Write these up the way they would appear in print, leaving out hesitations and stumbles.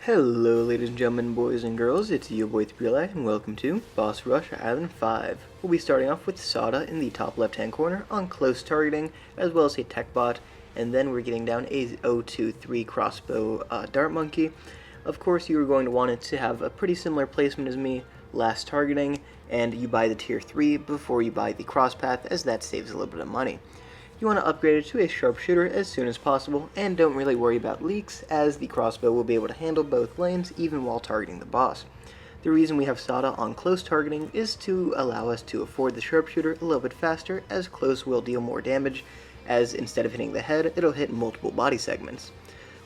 Hello ladies and gentlemen, boys and girls, it's YOBOI 3 and welcome to Boss Rush Island 5. We'll be starting off with Sauda in the top left hand corner on close targeting, as well as a tech bot, and then we're getting down a 023 crossbow dart monkey. Of course you are going to want it to have a pretty similar placement as me, last targeting, and you buy the tier 3 before you buy the cross path, as that saves a little bit of money. You want to upgrade it to a sharpshooter as soon as possible, and don't really worry about leaks, as the crossbow will be able to handle both lanes even while targeting the boss. The reason we have Sauda on close targeting is to allow us to afford the sharpshooter a little bit faster, as close will deal more damage, as instead of hitting the head, it'll hit multiple body segments.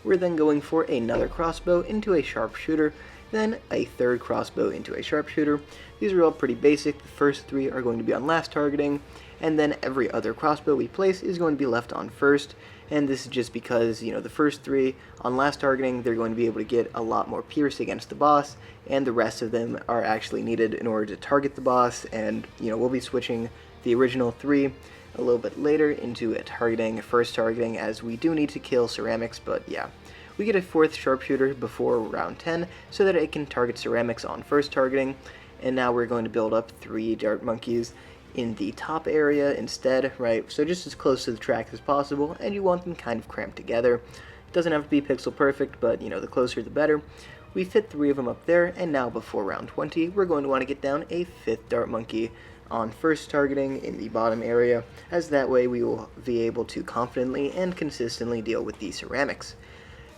We're then going for another crossbow into a sharpshooter, then a third crossbow into a sharpshooter. These are all pretty basic. The first three are going to be on last targeting, and then every other crossbow we place is going to be left on first, and this is just because, the first three on last targeting, they're going to be able to get a lot more pierce against the boss, and the rest of them are actually needed in order to target the boss, and, we'll be switching the original three a little bit later into first targeting, as we do need to kill ceramics, but yeah. We get a fourth sharpshooter before round 10 so that it can target ceramics on first targeting, and now we're going to build up 3 dart monkeys in the top area instead, right? So just as close to the track as possible, and you want them kind of cramped together. It doesn't have to be pixel perfect, but the closer the better. We fit 3 of them up there, and now before round 20, we're going to want to get down a 5th dart monkey on first targeting in the bottom area, as that way we will be able to confidently and consistently deal with the ceramics.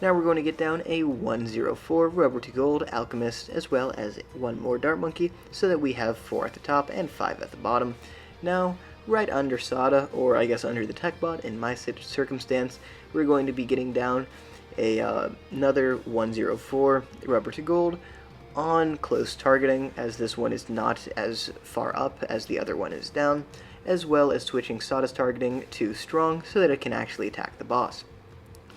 Now we're going to get down a 104 rubber to gold alchemist, as well as one more dart monkey, so that we have 4 at the top and 5 at the bottom. Now, right under Sauda, or I guess under the tech bot in my circumstance, we're going to be getting down another 104 rubber to gold on close targeting, as this one is not as far up as the other one is down, as well as switching Sauda's targeting to strong so that it can actually attack the boss.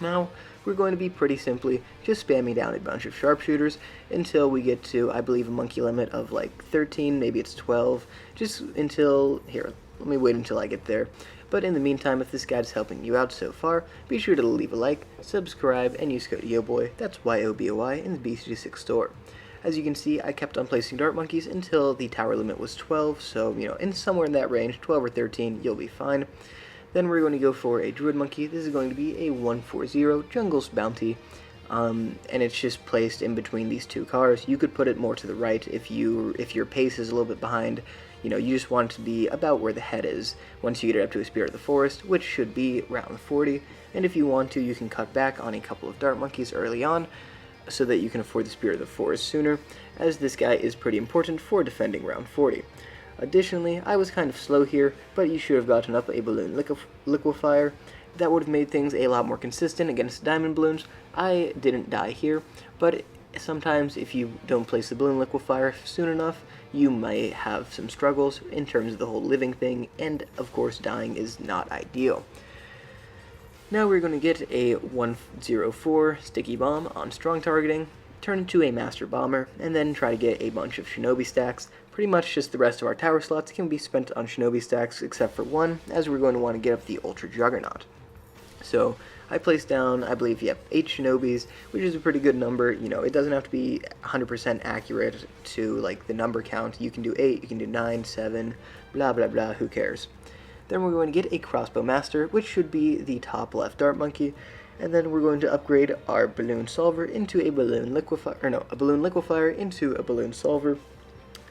Now, we're going to be pretty simply just spamming down a bunch of sharpshooters until we get to, I believe, a monkey limit of like 13, maybe it's 12, just until, here, let me wait until I get there. But in the meantime, if this guide's helping you out so far, be sure to leave a like, subscribe, and use code YOBOI, that's YOBOI, in the BTD6 store. As you can see, I kept on placing dart monkeys until the tower limit was 12, so, in somewhere in that range, 12 or 13, you'll be fine. Then we're going to go for a druid monkey. This is going to be a 140 Jungle's Bounty, and it's just placed in between these 2 cars. You could put it more to the right if your pace is a little bit behind. You just want it to be about where the head is once you get it up to a Spirit of the Forest, which should be round 40. And if you want to, you can cut back on a couple of dart monkeys early on, so that you can afford the Spirit of the Forest sooner, as this guy is pretty important for defending round 40. Additionally, I was kind of slow here, but you should have gotten up a balloon liquefier. That would have made things a lot more consistent against diamond balloons. I didn't die here, but sometimes if you don't place the balloon liquefier soon enough, you might have some struggles in terms of the whole living thing, and of course dying is not ideal. Now we're going to get a 104 sticky bomb on strong targeting, turn into a master bomber, and then try to get a bunch of shinobi stacks. Pretty much just the rest of our tower slots can be spent on shinobi stacks except for one, as we're going to want to get up the ultra juggernaut. So I placed down, I believe, 8 shinobis, which is a pretty good number. It doesn't have to be 100% accurate to like the number count. You can do 8, you can do 9, 7, blah blah blah, who cares. Then we're going to get a crossbow master, which should be the top left dart monkey. And then we're going to upgrade our balloon solver into a balloon liquefier into a balloon solver,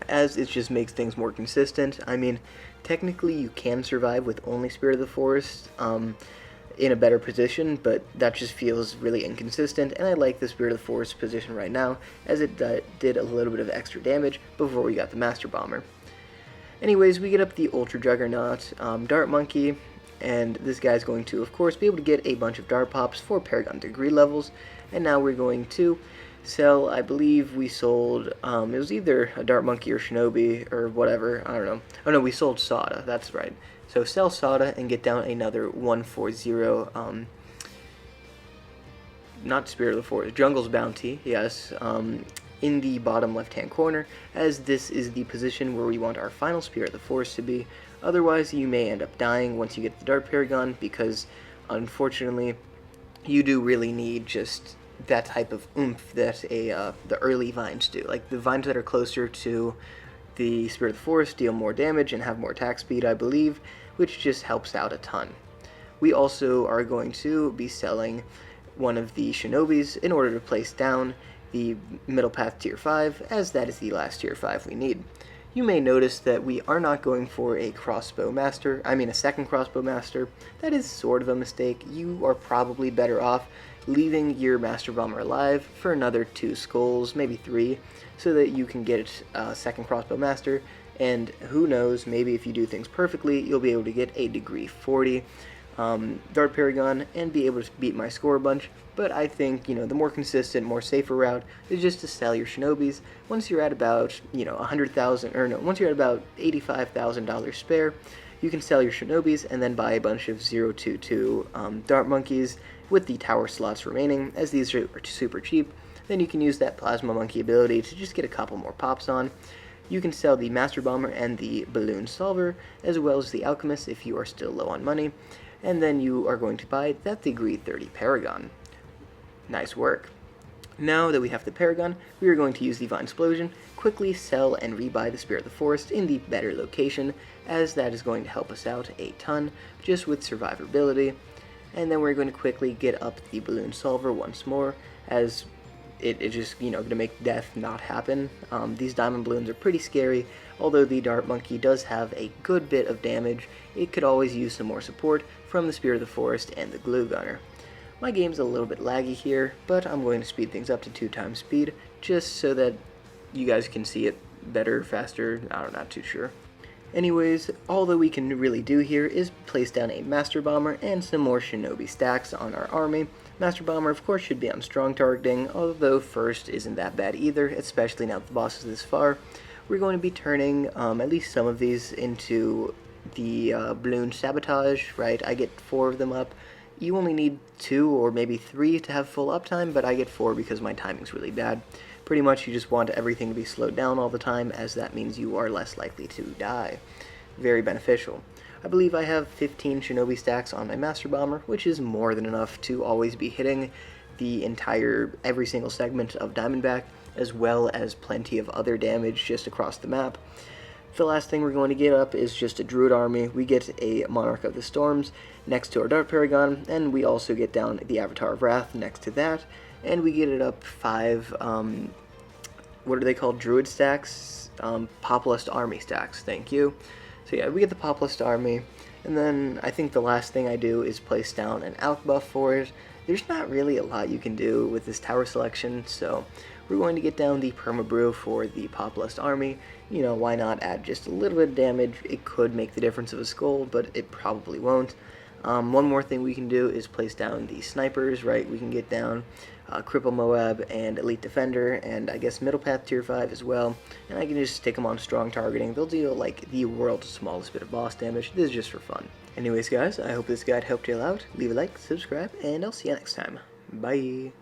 as it just makes things more consistent. I mean, technically you can survive with only Spirit of the Forest in a better position, but that just feels really inconsistent, and I like the Spirit of the Forest position right now, as it did a little bit of extra damage before we got the Master Bomber. Anyways, we get up the Ultra Juggernaut Dart Monkey, and this guy's going to, of course, be able to get a bunch of dart pops for Paragon degree levels, and now we're going to sell, I believe we sold, it was either a dart monkey or shinobi or whatever, I don't know. Oh no, we sold Sauda, that's right. So sell Sauda and get down another 140, not Spirit of the Forest, Jungle's Bounty, yes, in the bottom left hand corner, as this is the position where we want our final Spirit of the Forest to be. Otherwise you may end up dying once you get the Dart Paragon, because unfortunately you do really need just that type of oomph that the early vines do. Like the vines that are closer to the Spirit of the Forest deal more damage and have more attack speed, I believe, which just helps out a ton. We also are going to be selling one of the Shinobis in order to place down the Middle Path Tier 5, as that is the last Tier 5 we need. You may notice that we are not going for a a second crossbow master. That is sort of a mistake. You are probably better off leaving your Master Bomber alive for another 2 skulls, maybe 3, so that you can get a second crossbow master, and who knows, maybe if you do things perfectly, you'll be able to get a degree 40 Dart Paragon and be able to beat my score a bunch. But I think, the more consistent, more safer route is just to sell your Shinobis. Once you're at about, once you're at about $85,000 spare, you can sell your Shinobis and then buy a bunch of 022 Dart Monkeys with the tower slots remaining, as these are super cheap. Then you can use that Plasma Monkey ability to just get a couple more pops on. You can sell the Master Bomber and the Balloon Solver, as well as the Alchemist if you are still low on money. And then you are going to buy that degree 30 Paragon. Nice work. Now that we have the Paragon, we are going to use the Vine Explosion, quickly sell and rebuy the Spirit of the Forest in the better location, as that is going to help us out a ton, just with survivability. And then we're going to quickly get up the Balloon Solver once more, as it just, going to make death not happen. These diamond balloons are pretty scary. Although the Dart Monkey does have a good bit of damage, it could always use some more support from the Spirit of the Forest and the Glue Gunner. My game's a little bit laggy here, but I'm going to speed things up to 2 times speed, just so that you guys can see it better, faster. I'm not too sure. Anyways, all that we can really do here is place down a Master Bomber and some more Shinobi stacks on our army. Master Bomber, of course, should be on strong targeting, although first isn't that bad either, especially now that the boss is this far. We're going to be turning at least some of these into the Balloon Sabotage, right? I get 4 of them up. You only need 2 or maybe 3 to have full uptime, but I get 4 because my timing's really bad. Pretty much you just want everything to be slowed down all the time, as that means you are less likely to die. Very beneficial. I believe I have 15 Shinobi stacks on my Master Bomber, which is more than enough to always be hitting every single segment of Diamondback, as well as plenty of other damage just across the map. The last thing we're going to get up is just a Druid army. We get a Monarch of the Storms next to our Dart Paragon, and we also get down the Avatar of Wrath next to that, and we get it up 5, what are they called, Druid stacks? Populist Army stacks, thank you. So yeah, we get the Populist Army, and then I think the last thing I do is place down an Alch buff for it. There's not really a lot you can do with this tower selection, so we're going to get down the Permabrew for the Populist Army. Why not add just a little bit of damage? It could make the difference of a skull, but it probably won't. One more thing we can do is place down the snipers, right? We can get down Cripple Moab and Elite Defender, and I guess Middle Path Tier 5 as well. And I can just stick them on strong targeting. They'll deal like the world's smallest bit of boss damage. This is just for fun. Anyways guys, I hope this guide helped you out. Leave a like, subscribe, and I'll see you next time. Bye!